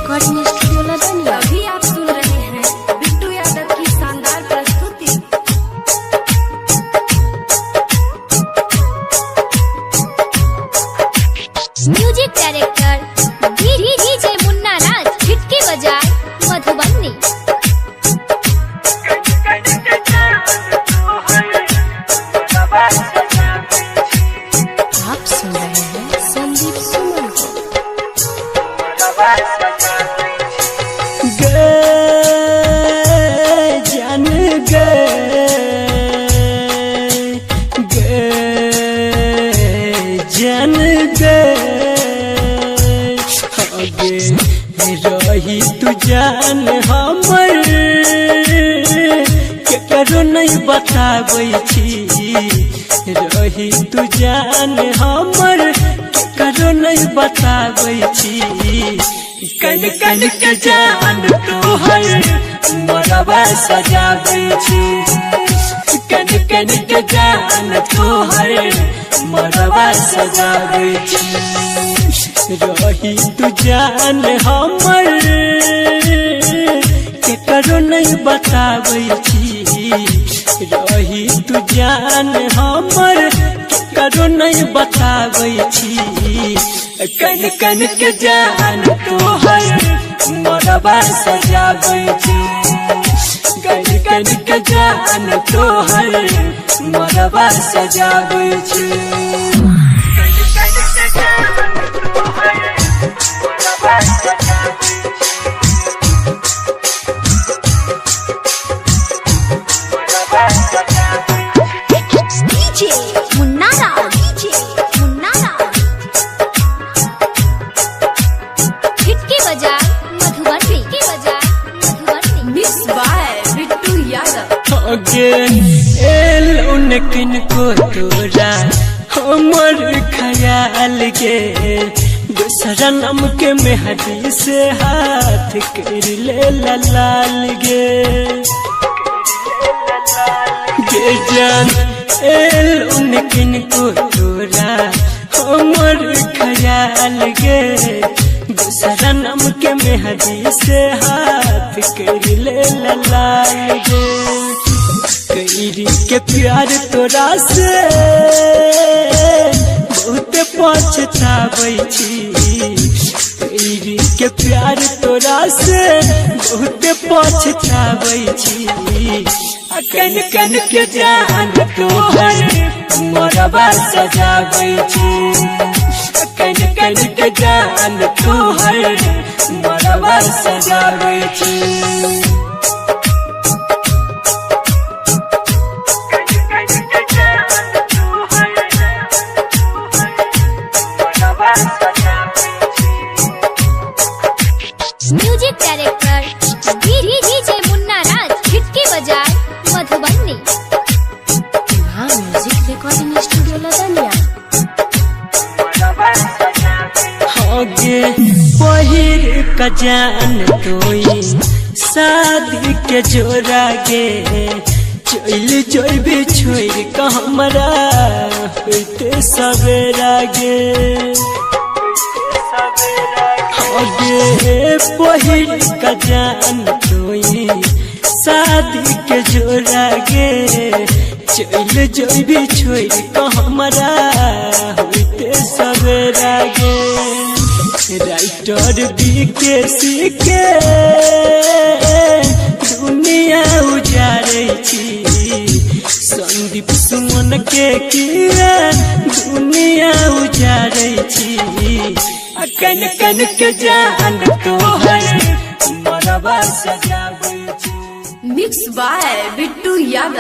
Recording studio Ladania. अभी आप सुन रहे हैं बिट्टू यादव की शानदार प्रस्तुति। म्यूजिक डायरेक्टर डीजे मुन्ना राज, खिटकी बजाए मधुबनी। आप सुन रहे हैं संदीप सुमन को। जान जान रही तू जान हमर केकरो नहीं बताबै छी। रही तू जान हमर केकरो नहीं बताबै छी। कन कन के जान तोहर मोरबा सजाबै छी। कन कन के जान तोहर मोरबा सजाबै छी। रही तू जान हमर केकरो नहीं बताबै छी। रही तू जान हमर केकरो नहीं बताबै छी। कन कन के जान तोहर मोरबा सजाबै छी। कन कन के जान तोहर मोरबा सजाबै छी। डीजे मुन्ना राज, डीजे मुन्ना राज, खिटकी बजाए मधुबनी, खिटकी बजाए मधुबनी। Mix by Bittu Yadav. आगे एलो न किनको तोरा हमर ख्याल गे। दूसरा नाम के मेहदी से हाथ कर ले लाल गे। गे जान एलो न किनको तोरा हमर ख्याल गे। दूसरा नाम के मेहदी से हाथ कर ले लाल गे। कैरी के प्यार तोरा से बहुत पछताबै छी। कैरी के प्यार तोरा से बहुत पछताबै छी। कन कन के जान तोहर मोरबा सजाबै छी। कन कन के जान तोहर मोरबा सजाबै छी। म्यूजिक डायरेक्टर डीजे मुन्ना राज, खिटकी बजाए मधुबनी। हाँ, म्यूजिक रिकॉर्डिंग स्टूडियो लदनिया। आगे पहिर का जान तोई शादी के जोड़ा गे। चल जोबे छोड़ का हमरा होते सवेरा गे। आगे पहिर का जान तोई शादी के जोड़ा गे। चल जोबे छोड़ का हमरा होते सवेरा गे। राइटर बीके के दुनिया उजारै छी। संदीप सुमन के किया दुनिया उजारै छी। कन कन के जान तोहर मोरबा सजाबै छी। Mix by Bittu Yadav.